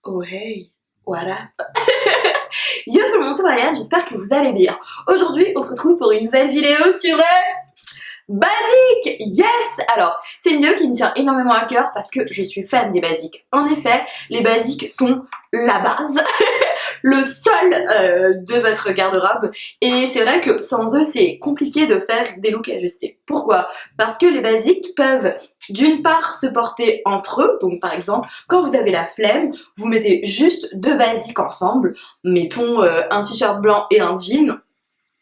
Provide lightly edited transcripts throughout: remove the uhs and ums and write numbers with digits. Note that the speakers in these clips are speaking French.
Oh hey, voilà. Yo tout le monde, c'est Brian, j'espère que vous allez bien. Aujourd'hui, on se retrouve pour une nouvelle vidéo sur le basique. Yes. Alors, c'est une vidéo qui me tient énormément à cœur parce que je suis fan des basiques. En effet, les basiques sont la base, le sol de votre garde-robe. Et c'est vrai que sans eux, c'est compliqué de faire des looks ajustés. Pourquoi? Parce que les basiques peuvent d'une part se porter entre eux. Donc par exemple, quand vous avez la flemme, vous mettez juste deux basiques ensemble. Mettons un t-shirt blanc et un jean.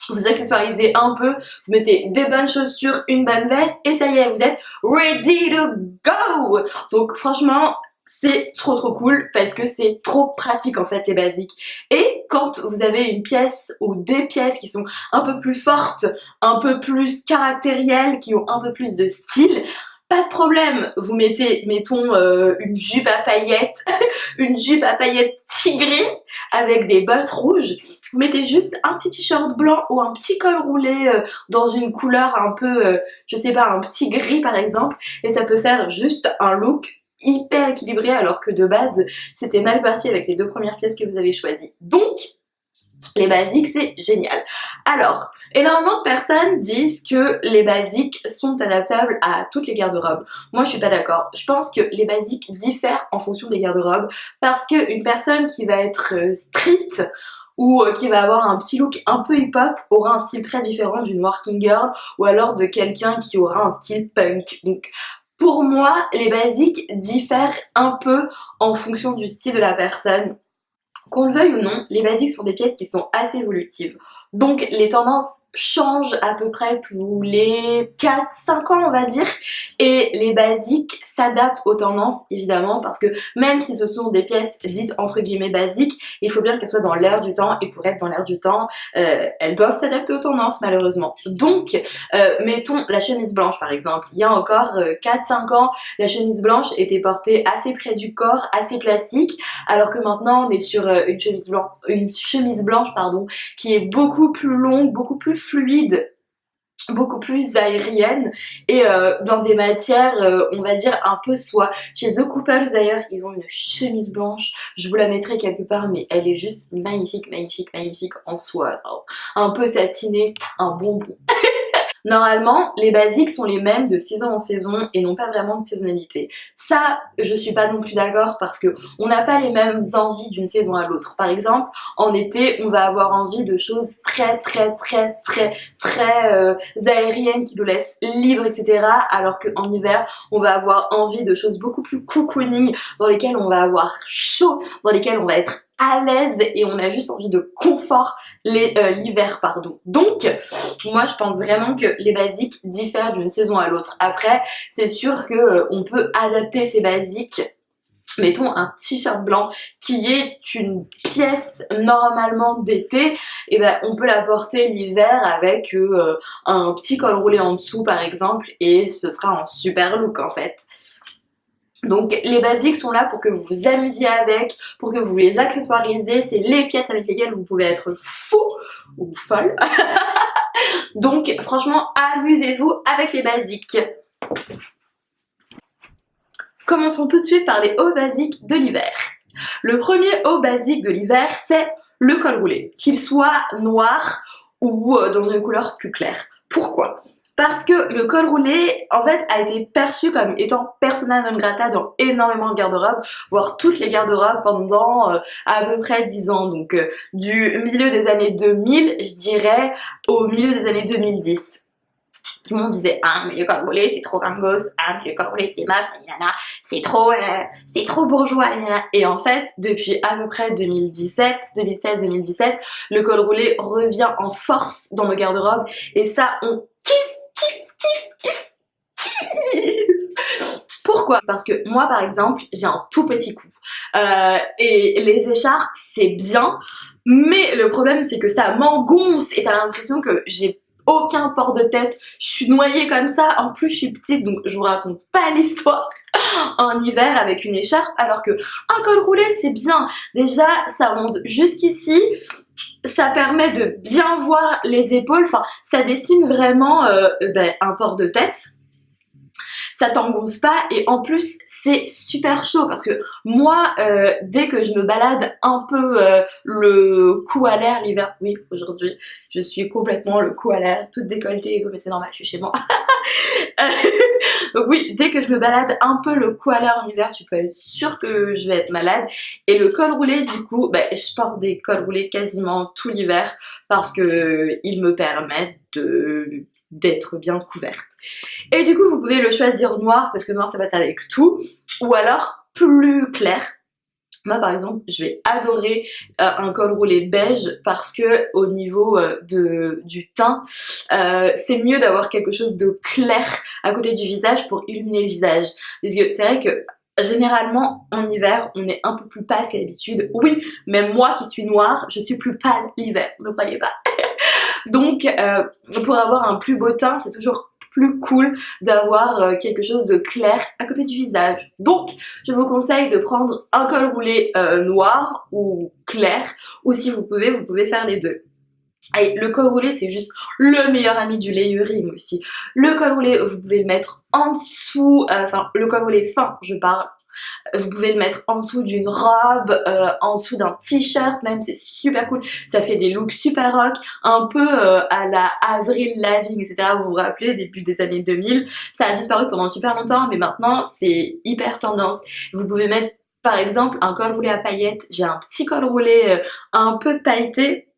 Vous accessoirisez un peu, vous mettez des bonnes chaussures, une bonne veste et ça y est, vous êtes ready to go. Donc franchement, c'est trop cool parce que c'est trop pratique en fait les basiques. Et quand vous avez une pièce ou des pièces qui sont un peu plus fortes, un peu plus caractérielles, qui ont un peu plus de style, pas de problème, vous mettez, mettons, une jupe à paillettes, une jupe à paillettes tigrée avec des bottes rouges. Vous mettez juste un petit t-shirt blanc ou un petit col roulé dans une couleur un peu, je sais pas, un petit gris par exemple, et ça peut faire juste un look hyper équilibré alors que de base, c'était mal parti avec les deux premières pièces que vous avez choisies. Donc, les basiques, c'est génial. Alors, énormément de personnes disent que les basiques sont adaptables à toutes les garde-robes. Moi, je suis pas d'accord. Je pense que les basiques diffèrent en fonction des garde-robes parce qu'une personne qui va être street ou qui va avoir un petit look un peu hip-hop aura un style très différent d'une working girl ou alors de quelqu'un qui aura un style punk. Donc, pour moi, les basiques diffèrent un peu en fonction du style de la personne. Qu'on le veuille ou non, les basiques sont des pièces qui sont assez évolutives. Donc les tendances changent à peu près tous les 4-5 ans on va dire. Et les basiques s'adaptent aux tendances évidemment parce que même si ce sont des pièces dites entre guillemets basiques, il faut bien qu'elles soient dans l'air du temps et pour être dans l'air du temps, elles doivent s'adapter aux tendances malheureusement. Donc mettons la chemise blanche par exemple. Il y a encore 4-5 ans, la chemise blanche était portée assez près du corps, assez classique, alors que maintenant on est sur une chemise blanche pardon, qui est beaucoup plus longue, beaucoup plus fluide, beaucoup plus aérienne et dans des matières on va dire un peu soie. Chez The Couples d'ailleurs ils ont une chemise blanche, je vous la mettrai quelque part mais elle est juste magnifique en soie, alors, un peu satinée, un bonbon. Normalement, les basiques sont les mêmes de saison en saison et n'ont pas vraiment de saisonnalité. Ça, je suis pas non plus d'accord parce que on n'a pas les mêmes envies d'une saison à l'autre. Par exemple, en été, on va avoir envie de choses très aériennes qui nous laissent libres, etc. Alors qu'en hiver, on va avoir envie de choses beaucoup plus cocooning, dans lesquelles on va avoir chaud, dans lesquelles on va être à l'aise et on a juste envie de confort l'hiver pardon. Donc moi je pense vraiment que les basiques diffèrent d'une saison à l'autre. Après c'est sûr que on peut adapter ces basiques. Mettons un t-shirt blanc qui est une pièce normalement d'été, et ben on peut la porter l'hiver avec un petit col roulé en dessous par exemple et ce sera un super look en fait. Donc les basiques sont là pour que vous vous amusiez avec, pour que vous les accessoirisez, c'est les pièces avec lesquelles vous pouvez être fou ou folle. Donc franchement amusez-vous avec les basiques. Commençons tout de suite par les hauts basiques de l'hiver. Le premier haut basique de l'hiver c'est le col roulé, qu'il soit noir ou dans une couleur plus claire. Pourquoi ? Parce que le col roulé, en fait, a été perçu comme étant persona non grata dans énormément de garde-robes, voire toutes les garde-robes pendant à peu près 10 ans. Donc du milieu des années 2000, je dirais, au milieu des années 2010. Tout le monde disait « Ah, mais le col roulé, c'est trop ringos. Ah, mais le col roulé, c'est moche. C'est trop bourgeois. » Et en fait, depuis à peu près 2016-2017, le col roulé revient en force dans nos garde-robes. Et ça, on kiffe. Pourquoi ? Parce que moi par exemple j'ai un tout petit cou et les écharpes c'est bien mais le problème c'est que ça m'engonce et t'as l'impression que j'ai aucun port de tête, je suis noyée comme ça, en plus je suis petite donc je vous raconte pas l'histoire en hiver avec une écharpe alors que un col roulé c'est bien, déjà ça monte jusqu'ici, ça permet de bien voir les épaules, enfin ça dessine vraiment un port de tête. ça t'engonce pas et en plus c'est super chaud parce que moi dès que je me balade un peu le cou à l'air l'hiver, oui aujourd'hui je suis complètement le cou à l'air, toute décolletée et tout, mais c'est normal, je suis chez moi. Donc oui, dès que je me balade un peu le cou à l'air en hiver, tu peux être sûr que je vais être malade. Et le col roulé, du coup, je porte des cols roulés quasiment tout l'hiver parce que ils me permettent d'être bien couverte. Et du coup, vous pouvez le choisir noir parce que noir ça passe avec tout, ou alors plus clair. Moi par exemple je vais adorer un col roulé beige parce que au niveau du teint c'est mieux d'avoir quelque chose de clair à côté du visage pour illuminer le visage. Parce que c'est vrai que généralement en hiver on est un peu plus pâle qu'à d'habitude. Oui, même moi qui suis noire je suis plus pâle l'hiver, ne croyez pas. Donc pour avoir un plus beau teint c'est toujours plus cool d'avoir quelque chose de clair à côté du visage. Donc je vous conseille de prendre un col roulé noir ou clair, ou si vous pouvez faire les deux. Et le col roulé c'est juste le meilleur ami du layering aussi. Le col roulé vous pouvez le mettre en dessous, enfin le col roulé fin je parle, vous pouvez le mettre en dessous d'une robe, en dessous d'un t-shirt même, c'est super cool, ça fait des looks super rock, un peu à la Avril Lavigne etc. Vous vous rappelez, début des années 2000, ça a disparu pendant super longtemps mais maintenant c'est hyper tendance. Vous pouvez mettre par exemple un col roulé à paillettes, j'ai un petit col roulé un peu pailleté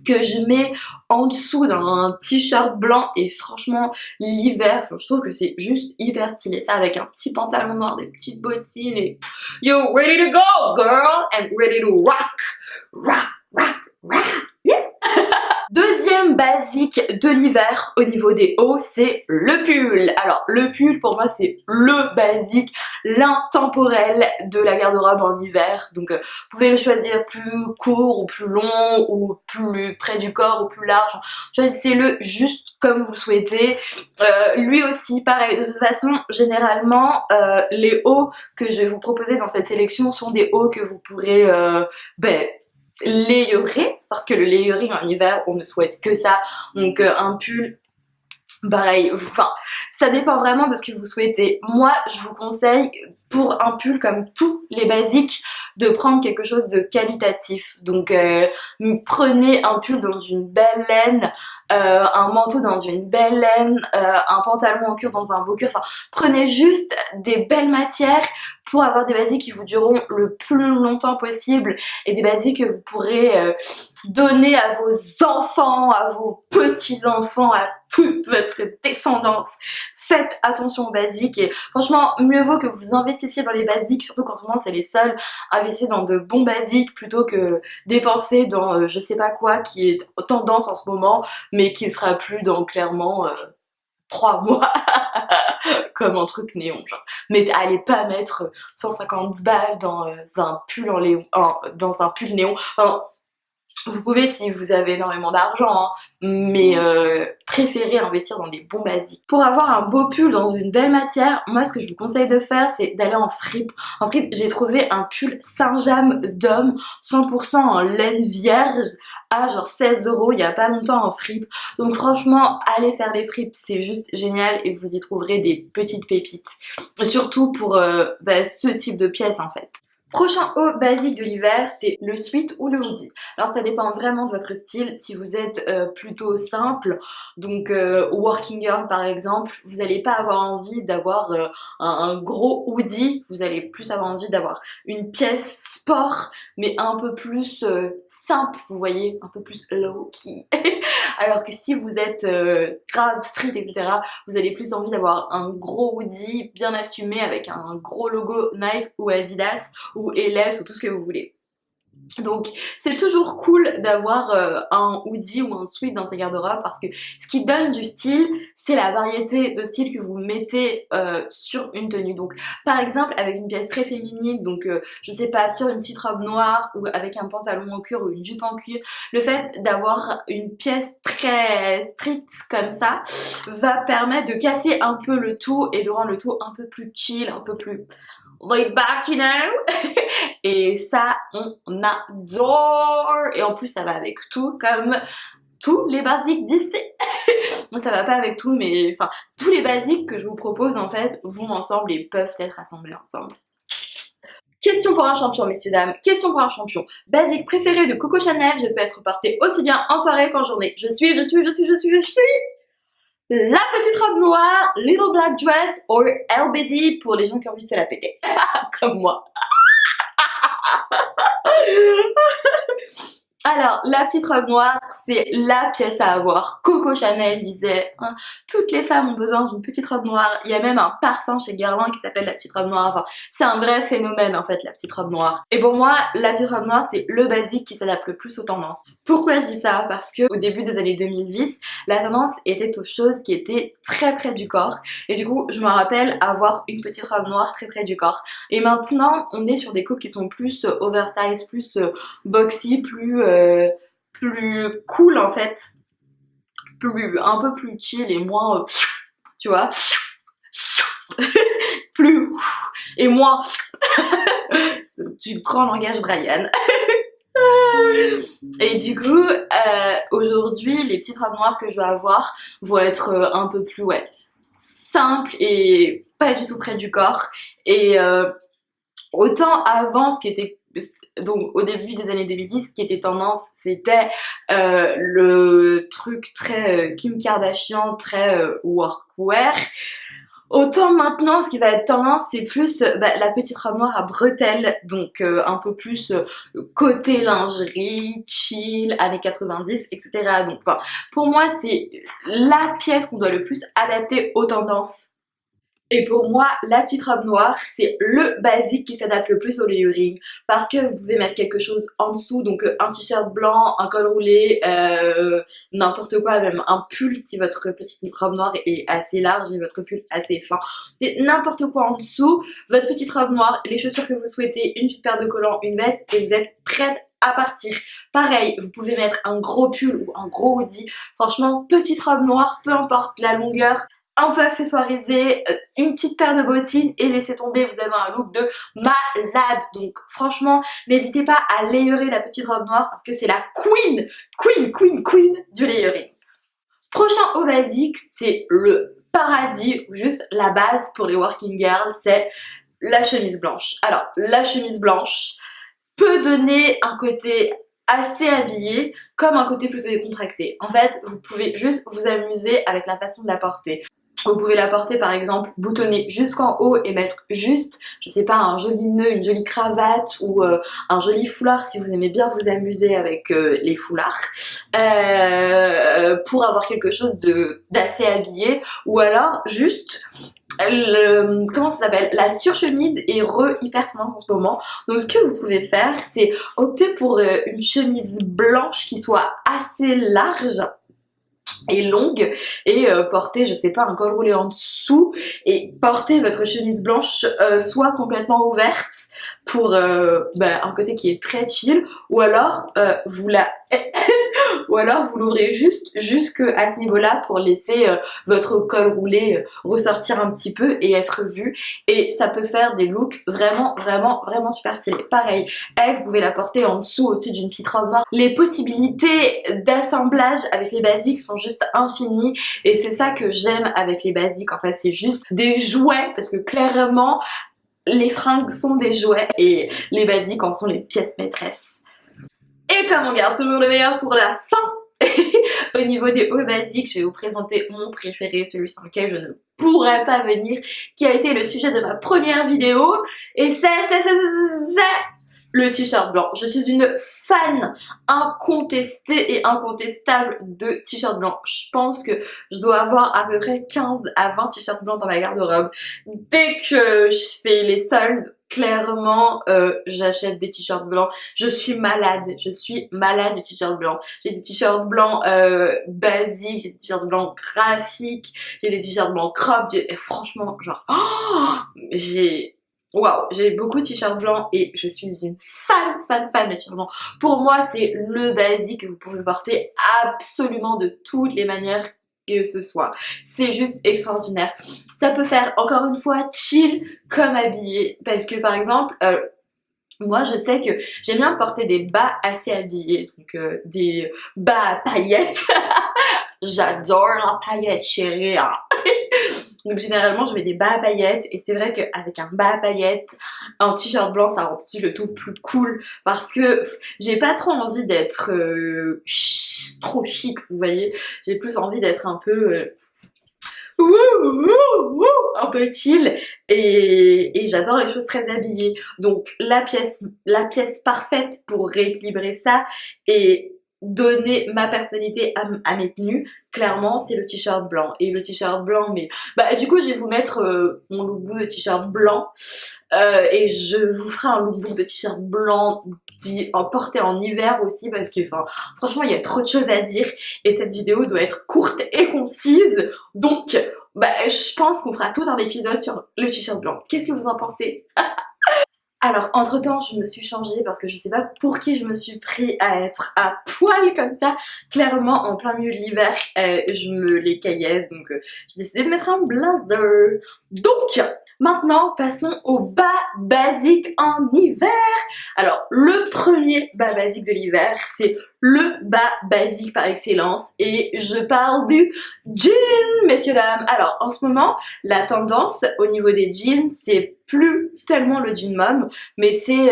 que je mets en dessous d'un t-shirt blanc et franchement l'hiver, je trouve que c'est juste hyper stylé, ça avec un petit pantalon noir, des petites bottines et yo ready to go girl and ready to rock rock rock rock yeah. Deuxième basique de l'hiver au niveau des hauts, c'est le pull. Alors le pull pour moi c'est le basique, l'intemporel de la garde-robe en hiver. Donc vous pouvez le choisir plus court ou plus long ou plus près du corps ou plus large. Choisissez-le juste comme vous le souhaitez. Lui aussi pareil, de toute façon généralement les hauts que je vais vous proposer dans cette sélection sont des hauts que vous pourrez layerer, parce que le layering en hiver on ne souhaite que ça. Donc un pull pareil, enfin ça dépend vraiment de ce que vous souhaitez. Moi je vous conseille pour un pull comme tous les basiques de prendre quelque chose de qualitatif. Donc prenez un pull dans une belle laine, un manteau dans une belle laine, un pantalon en cuir dans un beau cuir, enfin prenez juste des belles matières pour avoir des basiques qui vous dureront le plus longtemps possible et des basiques que vous pourrez donner à vos enfants, à vos petits-enfants, à toute votre descendance. Faites attention aux basiques et franchement mieux vaut que vous investissiez dans les basiques, surtout qu'en ce moment c'est les seuls. Investissez dans de bons basiques plutôt que dépenser dans je sais pas quoi qui est tendance en ce moment mais qui ne sera plus dans clairement 3 mois comme un truc néon genre. Mais allez pas mettre 150 balles dans un pull dans un pull néon. Enfin, vous pouvez si vous avez énormément d'argent, hein, mais préférez investir dans des bons basiques. Pour avoir un beau pull dans une belle matière, moi ce que je vous conseille de faire c'est d'aller en fripe. En fripe j'ai trouvé un pull Saint-James d'homme 100% en laine vierge à genre 16 € il y a pas longtemps en fripe. Donc franchement allez faire les fripes, c'est juste génial et vous y trouverez des petites pépites. Surtout pour ce type de pièces en fait. Prochain haut basique de l'hiver, c'est le sweat ou le hoodie. Alors ça dépend vraiment de votre style. Si vous êtes plutôt simple, donc working girl par exemple, vous n'allez pas avoir envie d'avoir un gros hoodie. Vous allez plus avoir envie d'avoir une pièce sport, mais un peu plus simple, vous voyez, un peu plus low-key. Alors que si vous êtes grave street, etc., vous avez plus envie d'avoir un gros hoodie bien assumé avec un gros logo Nike ou Adidas ou Eleven ou tout ce que vous voulez. Donc c'est toujours cool d'avoir un hoodie ou un sweat dans sa garde-robe parce que ce qui donne du style, c'est la variété de style que vous mettez sur une tenue. Donc par exemple avec une pièce très féminine, donc je sais pas, sur une petite robe noire ou avec un pantalon en cuir ou une jupe en cuir, le fait d'avoir une pièce très stricte comme ça va permettre de casser un peu le tout et de rendre le tout un peu plus chill, un peu plus laid back, you know. Et ça, on adore. Et en plus, ça va avec tout, comme tous les basiques d'ici. Moi ça va pas avec tout, mais enfin tous les basiques que je vous propose en fait vont ensemble et peuvent être assemblés ensemble. Question pour un champion, messieurs dames, question pour un champion. Basique préféré de Coco Chanel, je peux être portée aussi bien en soirée qu'en journée. Je suis la petite robe noire, Little Black Dress or LBD pour les gens qui ont envie de se la péter. Comme moi. Alors, la petite robe noire, c'est la pièce à avoir. Coco Chanel disait, hein, toutes les femmes ont besoin d'une petite robe noire. Il y a même un parfum chez Guerlain qui s'appelle la petite robe noire. Enfin, c'est un vrai phénomène en fait, la petite robe noire. Et pour moi, la petite robe noire, c'est le basique qui s'adapte le plus aux tendances. Pourquoi je dis ça? Parce que au début des années 2010, la tendance était aux choses qui étaient très près du corps. Et du coup, je me rappelle avoir une petite robe noire très près du corps. Et maintenant, on est sur des coupes qui sont plus oversize, plus boxy, plus cool en fait, un peu plus chill et moins tu vois, plus et moins du grand langage Brian. Et du coup aujourd'hui les petites robes noires que je vais avoir vont être un peu plus simples et pas du tout près du corps. Et autant avant ce qui était donc au début des années 2010, ce qui était tendance, c'était le truc très Kim Kardashian, très workwear. Autant maintenant, ce qui va être tendance, c'est plus la petite robe noire à bretelles, donc un peu plus côté lingerie, chill, années 90, etc. Donc pour moi, c'est la pièce qu'on doit le plus adapter aux tendances. Et pour moi, la petite robe noire, c'est le basique qui s'adapte le plus au layering parce que vous pouvez mettre quelque chose en dessous, donc un t-shirt blanc, un col roulé, n'importe quoi, même un pull si votre petite robe noire est assez large et votre pull assez fin. C'est n'importe quoi en dessous, votre petite robe noire, les chaussures que vous souhaitez, une petite paire de collants, une veste et vous êtes prête à partir. Pareil, vous pouvez mettre un gros pull ou un gros hoodie. Franchement, petite robe noire, peu importe la longueur, un peu accessoirisé, une petite paire de bottines et laissez tomber, vous avez un look de malade. Donc franchement, n'hésitez pas à layerer la petite robe noire parce que c'est la queen du layering. Prochain haut basique, c'est le paradis, ou juste la base pour les working girls, c'est la chemise blanche. Alors, la chemise blanche peut donner un côté assez habillé comme un côté plutôt décontracté. En fait, vous pouvez juste vous amuser avec la façon de la porter. Vous pouvez la porter par exemple boutonnée jusqu'en haut et mettre juste, je sais pas, un joli nœud, une jolie cravate ou un joli foulard si vous aimez bien vous amuser avec les foulards pour avoir quelque chose d'assez habillé, ou alors juste comment ça s'appelle, la surchemise est hyper tendance en ce moment. Donc ce que vous pouvez faire, c'est opter pour une chemise blanche qui soit assez large et longue et porter, je sais pas, un col roulé en dessous et porter votre chemise blanche soit complètement ouverte pour un côté qui est très chill, ou alors vous l'ouvrez juste jusque à ce niveau-là pour laisser votre col roulé ressortir un petit peu et être vu, et ça peut faire des looks vraiment super stylés. Pareil, vous pouvez la porter en dessous au-dessus d'une petite robe noire. Les possibilités d'assemblage avec les basiques sont juste infinies et c'est ça que j'aime avec les basiques. En fait, c'est juste des jouets parce que clairement les fringues sont des jouets et les basiques en sont les pièces maîtresses. Et comme on garde toujours le meilleur pour la fin, au niveau des hauts basiques, je vais vous présenter mon préféré, celui sans lequel je ne pourrais pas venir, qui a été le sujet de ma première vidéo, et c'est le t-shirt blanc. Je suis une fan incontestée et incontestable de t-shirt blanc. Je pense que je dois avoir à peu près 15 à 20 t-shirts blancs dans ma garde-robe. Dès que je fais les soldes, clairement, j'achète des t-shirts blancs. Je suis malade de t-shirts blancs. J'ai des t-shirts blancs basiques, j'ai des t-shirts blancs graphiques, j'ai des t-shirts blancs crop. Et franchement, genre, waouh, j'ai beaucoup de t-shirts blancs et je suis une fan de t-shirts blancs. Pour moi, c'est le basique que vous pouvez porter absolument de toutes les manières que ce soit. C'est juste extraordinaire. Ça peut faire, encore une fois, chill comme habillé. Parce que, par exemple, Moi, je sais que j'aime bien porter des bas assez habillés, donc des bas à paillettes. J'adore la paillette, chérie, hein. Donc généralement, je mets des bas à paillettes et c'est vrai qu'avec un bas à paillettes, un t-shirt blanc, ça rend tout de suite le tout plus cool parce que j'ai pas trop envie d'être trop chic, vous voyez. J'ai plus envie d'être un peu wouh, wouh, wouh, un peu chill et j'adore les choses très habillées. Donc la pièce parfaite pour rééquilibrer ça et donner ma personnalité à mes tenues, clairement c'est le t-shirt blanc. Et le t-shirt blanc, mais bah du coup je vais vous mettre mon lookbook de t-shirt blanc et je vous ferai un lookbook de t-shirt blanc porté en hiver aussi parce que enfin franchement il y a trop de choses à dire et cette vidéo doit être courte et concise, donc bah je pense qu'on fera tout un épisode sur le t-shirt blanc. Qu'est-ce que vous en pensez? Alors, entre-temps, je me suis changée parce que je sais pas pour qui je me suis pris à être à poil comme ça. Clairement, en plein milieu de l'hiver, je me les caillais, donc j'ai décidé de mettre un blazer. Donc, maintenant, passons au bas basique en hiver. Alors, le premier bas basique de l'hiver, c'est le bas basique par excellence et je parle du jean, messieurs dames. Alors, en ce moment, la tendance au niveau des jeans, c'est plus tellement le jean mom, mais c'est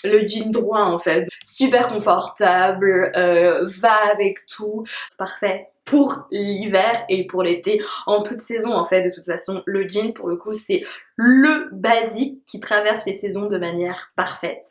le jean droit en fait. Super confortable, va avec tout, parfait pour l'hiver et pour l'été, en toute saison en fait. De toute façon, le jean pour le coup c'est le basique qui traverse les saisons de manière parfaite.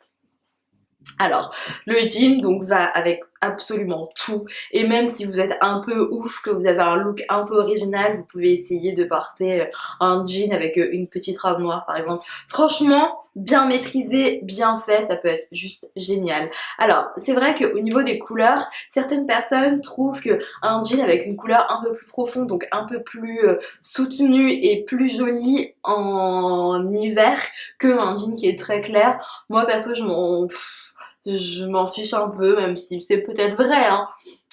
Alors, le jean donc va avec absolument tout et même si vous êtes un peu ouf, que vous avez un look un peu original, vous pouvez essayer de porter un jean avec une petite robe noire par exemple. Franchement, bien maîtrisé, bien fait, ça peut être juste génial. Alors, c'est vrai qu'au niveau des couleurs, certaines personnes trouvent que un jean avec une couleur un peu plus profonde, donc un peu plus soutenue et plus jolie en hiver que un jean qui est très clair. Moi perso, je m'en fiche un peu, même si c'est peut-être vrai, hein.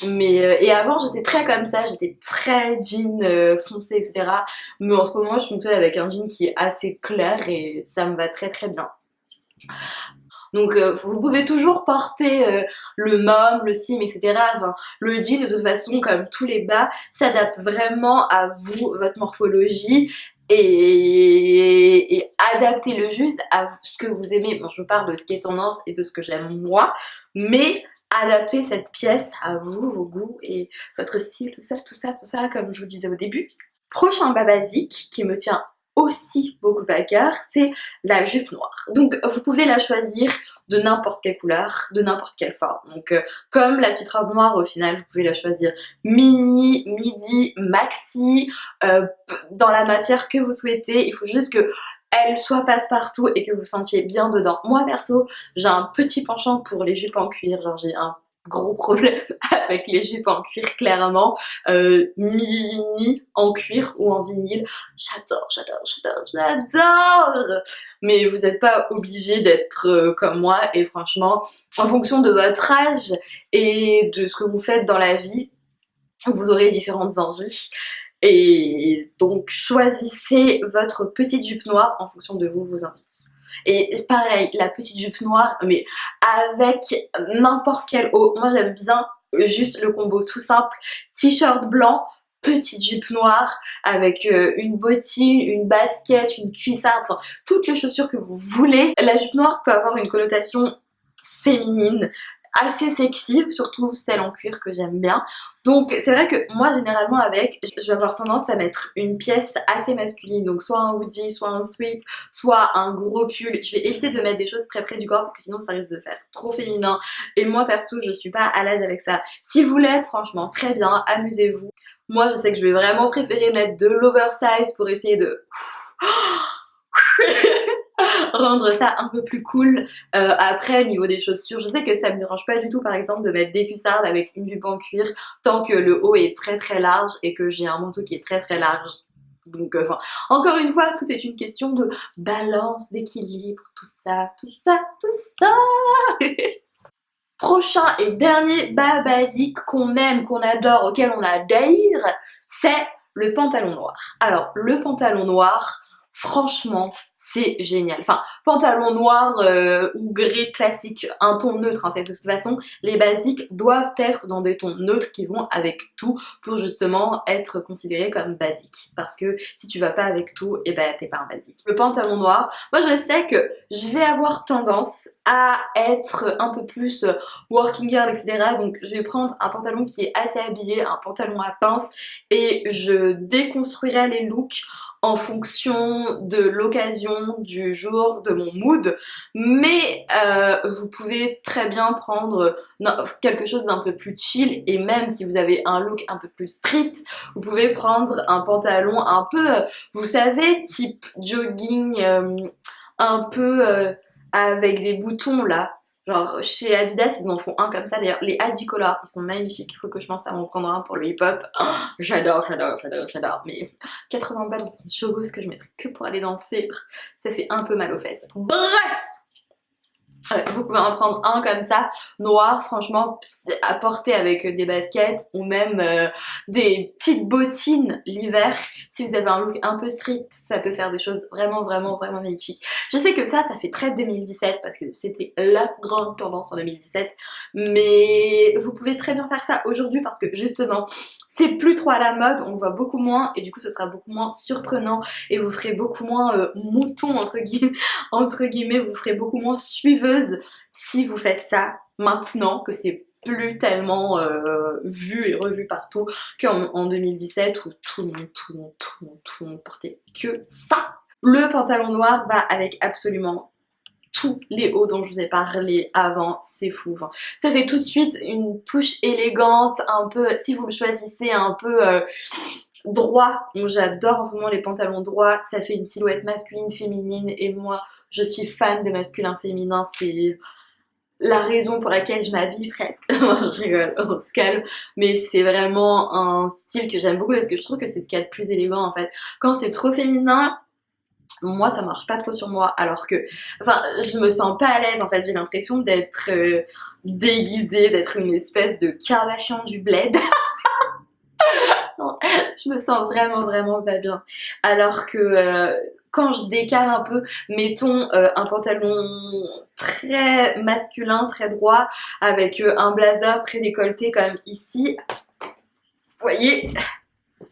Mais et avant j'étais très comme ça, j'étais très jean foncé, etc. Mais en ce moment je fonctionne avec un jean qui est assez clair et ça me va très très bien. Donc vous pouvez toujours porter le mom, le sim, etc. Enfin, le jean de toute façon, comme tous les bas, s'adapte vraiment à vous, votre morphologie et adaptez-le juste à ce que vous aimez. Bon, je vous parle de ce qui est tendance et de ce que j'aime moi, mais adaptez cette pièce à vous, vos goûts et votre style, tout ça, tout ça, tout ça, comme je vous disais au début. Prochain bas basique qui me tient aussi beaucoup à cœur, c'est la jupe noire. Donc vous pouvez la choisir de n'importe quelle couleur, de n'importe quelle forme. Donc comme la petite robe noire au final, vous pouvez la choisir mini, midi, maxi, dans la matière que vous souhaitez. Il faut juste que elle soit passe-partout et que vous sentiez bien dedans. Moi perso, j'ai un petit penchant pour les jupes en cuir, genre j'ai un gros problème avec les jupes en cuir clairement, mini en cuir ou en vinyle, j'adore, j'adore, j'adore, j'adore. Mais vous n'êtes pas obligé d'être comme moi et franchement, en fonction de votre âge et de ce que vous faites dans la vie, vous aurez différentes envies. Et donc choisissez votre petite jupe noire en fonction de vous, vos envies. Et pareil, la petite jupe noire, mais avec n'importe quel haut. Moi j'aime bien juste le combo tout simple, t-shirt blanc, petite jupe noire avec une bottine, une basket, une cuissarde, enfin, toutes les chaussures que vous voulez. La jupe noire peut avoir une connotation féminine, assez sexy, surtout celle en cuir que j'aime bien. Donc c'est vrai que moi généralement avec, je vais avoir tendance à mettre une pièce assez masculine, donc soit un hoodie, soit un sweat, soit un gros pull. Je vais éviter de mettre des choses très près du corps parce que sinon ça risque de faire trop féminin et moi perso je suis pas à l'aise avec ça. Si vous l'êtes, franchement très bien, amusez-vous. Moi je sais que je vais vraiment préférer mettre de l'oversize pour essayer de rendre ça un peu plus cool. Après niveau des chaussures, je sais que ça me dérange pas du tout par exemple de mettre des cuissardes avec une jupe en cuir tant que le haut est très très large et que j'ai un manteau qui est très très large. Donc enfin, encore une fois, tout est une question de balance, d'équilibre, tout ça, tout ça, tout ça. Prochain et dernier bas basique qu'on aime, qu'on adore, auquel on adhère, c'est le pantalon noir. Alors le pantalon noir, franchement, c'est génial. Enfin, pantalon noir ou gris classique, un ton neutre en fait. De toute façon, les basiques doivent être dans des tons neutres qui vont avec tout pour justement être considérés comme basiques. Parce que si tu vas pas avec tout, et ben t'es pas un basique. Le pantalon noir, moi je sais que je vais avoir tendance à être un peu plus working girl, etc. Donc je vais prendre un pantalon qui est assez habillé, un pantalon à pince, et je déconstruirai les looks en fonction de l'occasion, du jour, de mon mood. Mais vous pouvez très bien prendre quelque chose d'un peu plus chill, et même si vous avez un look un peu plus street, vous pouvez prendre un pantalon un peu, vous savez, type jogging, un peu avec des boutons là. Genre chez Adidas ils en font un comme ça, d'ailleurs les Adicolor ils sont magnifiques, il faut que je pense à m'en prendre un pour le hip hop. Oh, j'adore, mais 80 balles dans une chogos que je mettrais que pour aller danser, ça fait un peu mal aux fesses. Bref, vous pouvez en prendre un comme ça, noir, franchement, à porter avec des baskets ou même des petites bottines l'hiver. Si vous avez un look un peu street, ça peut faire des choses vraiment magnifiques. Je sais que ça fait très 2017 parce que c'était la grande tendance en 2017, mais vous pouvez très bien faire ça aujourd'hui parce que justement, c'est plus trop à la mode, on voit beaucoup moins et du coup ce sera beaucoup moins surprenant et vous ferez beaucoup moins mouton entre guillemets, vous ferez beaucoup moins suiveuse si vous faites ça maintenant que c'est plus tellement vu et revu partout qu'en 2017 où tout le monde portait que ça. Le pantalon noir va avec absolument tous les hauts dont je vous ai parlé avant, c'est fou. Enfin, ça fait tout de suite une touche élégante, un peu, si vous le choisissez, un peu droit. Moi j'adore en ce moment les pantalons droits, ça fait une silhouette masculine, féminine, et moi je suis fan de masculin féminin, c'est la raison pour laquelle je m'habille presque. Je rigole, on se calme, mais c'est vraiment un style que j'aime beaucoup parce que je trouve que c'est ce qu'il y a de plus élégant en fait. Quand c'est trop féminin, moi ça marche pas trop sur moi, alors que enfin je me sens pas à l'aise en fait, j'ai l'impression d'être déguisée, d'être une espèce de Kardashian du bled. Non, je me sens vraiment pas bien, alors que quand je décale un peu, mettons un pantalon très masculin, très droit, avec un blazer très décolleté comme ici, vous voyez.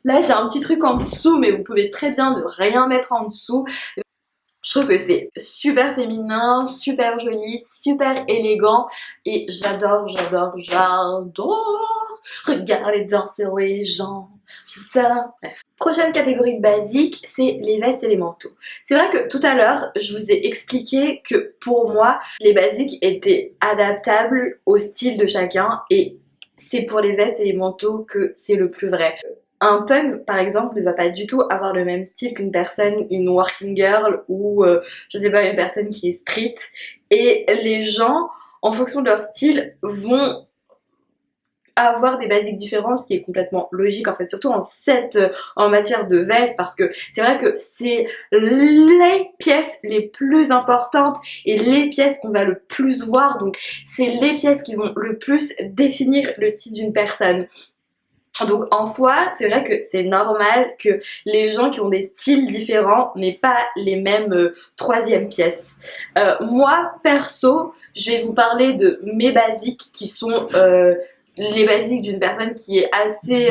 Là j'ai un petit truc en dessous, mais vous pouvez très bien ne rien mettre en dessous. Je trouve que c'est super féminin, super joli, super élégant et j'adore. Regardez danser les gens, j'adore. Bref. Prochaine catégorie de basique, c'est les vestes et les manteaux. C'est vrai que tout à l'heure, je vous ai expliqué que pour moi, les basiques étaient adaptables au style de chacun et c'est pour les vestes et les manteaux que c'est le plus vrai. Un punk, par exemple, ne va pas du tout avoir le même style qu'une personne, une working girl ou, je sais pas, une personne qui est street. Et les gens, en fonction de leur style, vont avoir des basiques différents, ce qui est complètement logique en fait, surtout en matière de veste, parce que c'est vrai que c'est les pièces les plus importantes et les pièces qu'on va le plus voir, donc c'est les pièces qui vont le plus définir le style d'une personne. Donc en soi, c'est vrai que c'est normal que les gens qui ont des styles différents n'aient pas les mêmes troisième pièces. Moi, perso, je vais vous parler de mes basiques qui sont les basiques d'une personne qui est assez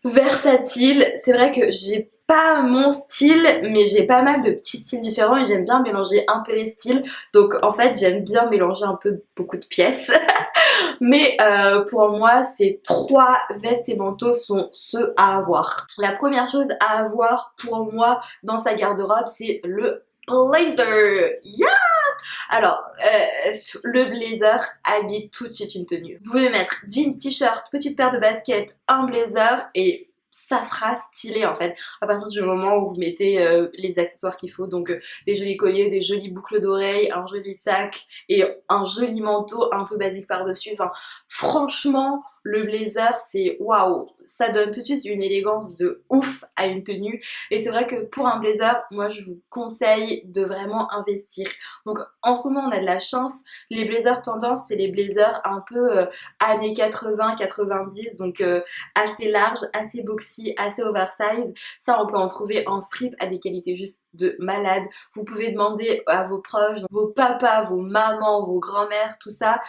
versatile. C'est vrai que j'ai pas mon style, mais j'ai pas mal de petits styles différents et j'aime bien mélanger un peu les styles. Donc en fait, j'aime bien mélanger un peu beaucoup de pièces. Mais pour moi, ces trois vestes et manteaux sont ceux à avoir. La première chose à avoir pour moi dans sa garde-robe, c'est le blazer. Yes! Alors, le blazer habille tout de suite une tenue. Vous pouvez mettre jean, t-shirt, petite paire de baskets, un blazer et ça sera stylé en fait à partir du moment où vous mettez les accessoires qu'il faut, donc des jolis colliers, des jolies boucles d'oreilles, un joli sac et un joli manteau un peu basique par dessus. Enfin franchement le blazer c'est waouh, ça donne tout de suite une élégance de ouf à une tenue. Et c'est vrai que pour un blazer, moi je vous conseille de vraiment investir. Donc en ce moment on a de la chance, les blazers tendance c'est les blazers un peu années 80-90, donc assez larges, assez boxy, assez oversize. Ça on peut en trouver en fripe à des qualités juste de malade. Vous pouvez demander à vos proches, vos papas, vos mamans, vos grands-mères, tout ça.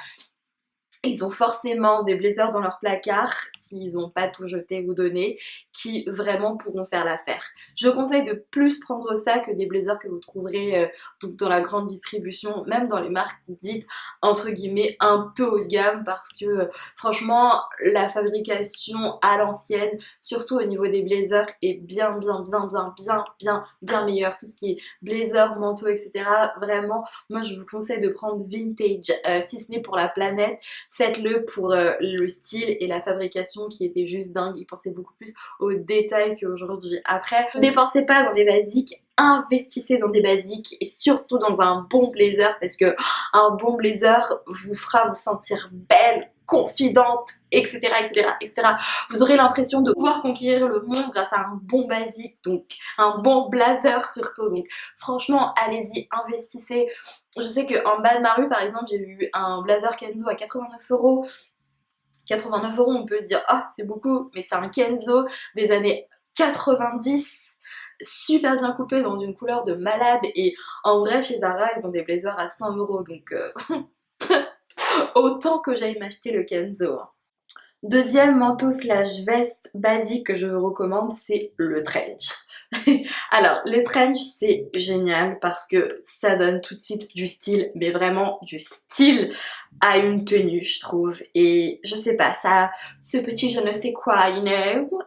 Ils ont forcément des blazers dans leur placard, s'ils n'ont pas tout jeté ou donné, qui vraiment pourront faire l'affaire. Je conseille de plus prendre ça que des blazers que vous trouverez donc dans la grande distribution, même dans les marques dites entre guillemets un peu haut de gamme, parce que franchement la fabrication à l'ancienne, surtout au niveau des blazers, est bien meilleure. Tout ce qui est blazer, manteau, etc. Vraiment, moi je vous conseille de prendre vintage, si ce n'est pour la planète. Faites-le pour le style et la fabrication qui était juste dingue. Ils pensaient beaucoup plus aux détails qu'aujourd'hui. Après, ne dépensez pas dans des basiques, investissez dans des basiques et surtout dans un bon blazer, parce que un bon blazer vous fera vous sentir belle, confidente, etc., etc. Vous aurez l'impression de pouvoir conquérir le monde grâce à un bon basique, donc un bon blazer surtout. Donc franchement, allez-y, investissez. Je sais qu'en bas de ma rue, par exemple, j'ai eu un blazer Kenzo à 89 €. 89 €, on peut se dire, ah, c'est beaucoup, mais c'est un Kenzo des années 90, super bien coupé dans une couleur de malade. Et en vrai, chez Zara, ils ont des blazers à 100 €, donc autant que j'aille m'acheter le Kenzo. Deuxième manteau slash veste basique que je vous recommande, c'est le trench. Alors, le trench c'est génial parce que ça donne tout de suite du style, mais vraiment du style à une tenue, je trouve. Et je sais pas, ça a ce petit je ne sais quoi, you know,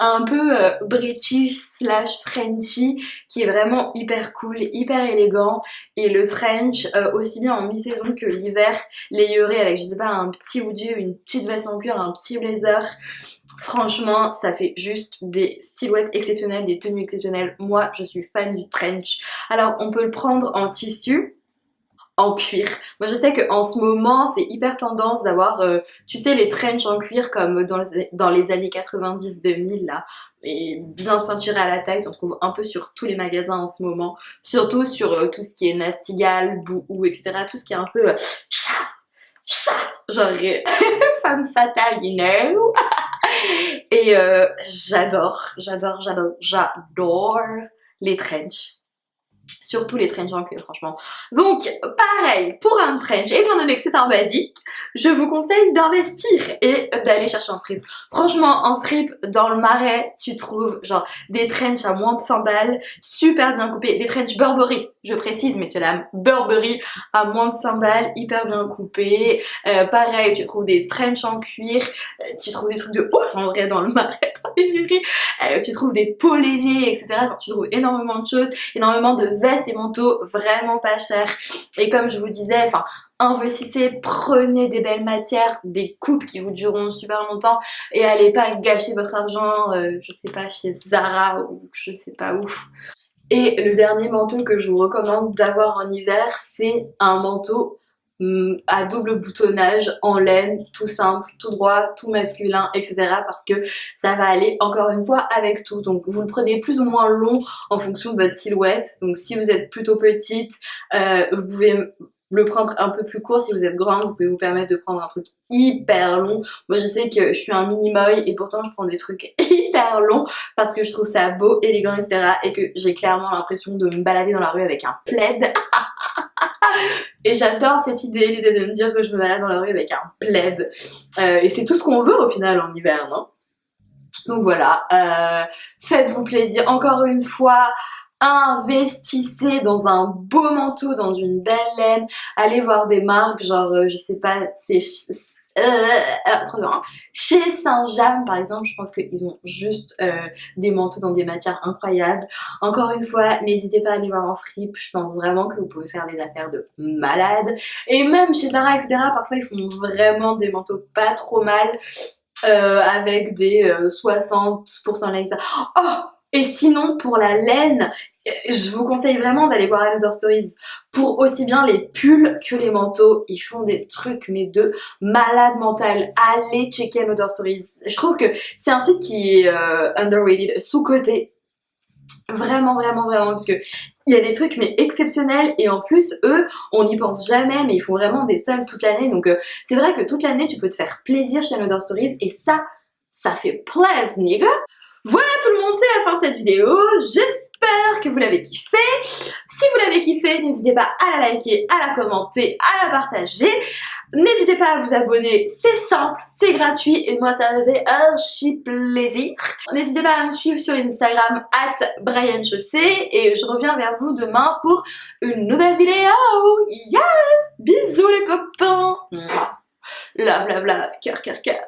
un peu british slash frenchy, qui est vraiment hyper cool, hyper élégant. Et le trench, aussi bien en mi-saison que l'hiver, layeré avec, je sais pas, un petit hoodie, une petite veste en cuir, un petit blazer. Franchement, ça fait juste des silhouettes exceptionnelles, des tenues exceptionnelles. Moi, je suis fan du trench. Alors, on peut le prendre en tissu, en cuir. Moi, je sais qu'en ce moment, c'est hyper tendance d'avoir, tu sais, les trench en cuir comme dans les années 90-2000, là. Et bien ceinturé à la taille, on trouve un peu sur tous les magasins en ce moment. Surtout sur tout ce qui est Nastigal, Boohoo, etc. Tout ce qui est un peu genre femme fatale, you know. Et j'adore les trench. Surtout les trench en cuir, franchement. Donc, pareil, pour un trench, étant donné que c'est un basique, je vous conseille d'investir et d'aller chercher en fripe. Franchement, en fripe, dans le Marais, tu trouves genre des trench à moins de 100 balles, super bien coupés, des trench Burberry, je précise, messieurs dames, Burberry à moins de 100 balles, hyper bien coupés. Pareil, tu trouves des trench en cuir, tu trouves des trucs de ouf en vrai dans le Marais. Tu trouves des polonais, etc. Enfin, tu trouves énormément de choses, énormément de vestes et manteaux vraiment pas chers. Et comme je vous disais, enfin, investissez, prenez des belles matières, des coupes qui vous dureront super longtemps et allez pas gâcher votre argent, je sais pas, chez Zara ou je sais pas où. Et le dernier manteau que je vous recommande d'avoir en hiver, c'est un manteau à double boutonnage en laine, tout simple, tout droit, tout masculin, etc. parce que ça va aller encore une fois avec tout. Donc vous le prenez plus ou moins long en fonction de votre silhouette. Donc si vous êtes plutôt petite, vous pouvez le prendre un peu plus court. Si vous êtes grande, vous pouvez vous permettre de prendre un truc hyper long. Moi je sais que je suis un mini-moy et pourtant je prends des trucs hyper longs parce que je trouve ça beau, élégant, etc. et que j'ai clairement l'impression de me balader dans la rue avec un plaid. Et j'adore cette idée, l'idée de me dire que je me balade dans la rue avec un plaid. Et c'est tout ce qu'on veut au final en hiver, non? Donc voilà, faites-vous plaisir. Encore une fois, investissez dans un beau manteau, dans une belle laine. Allez voir des marques, genre, je sais pas, c'est... trop bien. Chez Saint-James par exemple, je pense qu'ils ont juste des manteaux dans des matières incroyables. Encore une fois, n'hésitez pas à aller voir en fripe, je pense vraiment que vous pouvez faire des affaires de malade. Et même chez Zara, etc., parfois ils font vraiment des manteaux pas trop mal, avec des 60% laine. Oh! Et sinon, pour la laine, je vous conseille vraiment d'aller voir Another Stories. Pour aussi bien les pulls que les manteaux, ils font des trucs mais de malade mental. Allez checker Another Stories. Je trouve que c'est un site qui est underrated, sous-coté. Vraiment, vraiment, vraiment, parce que il y a des trucs mais exceptionnels et en plus eux, on n'y pense jamais mais ils font vraiment des soldes toute l'année donc c'est vrai que toute l'année tu peux te faire plaisir chez Another Stories et ça fait plaisir, nigga. Voilà tout le monde, c'est la fin de cette vidéo, j'espère que vous l'avez kiffé. Si vous l'avez kiffé, n'hésitez pas à la liker, à la commenter, à la partager. N'hésitez pas à vous abonner, c'est simple, c'est gratuit et moi ça me fait archi plaisir. N'hésitez pas à me suivre sur Instagram @BrianChaussée et je reviens vers vous demain pour une nouvelle vidéo. Yes! Bisous les copains! Love, love, love, cœur, cœur, cœur.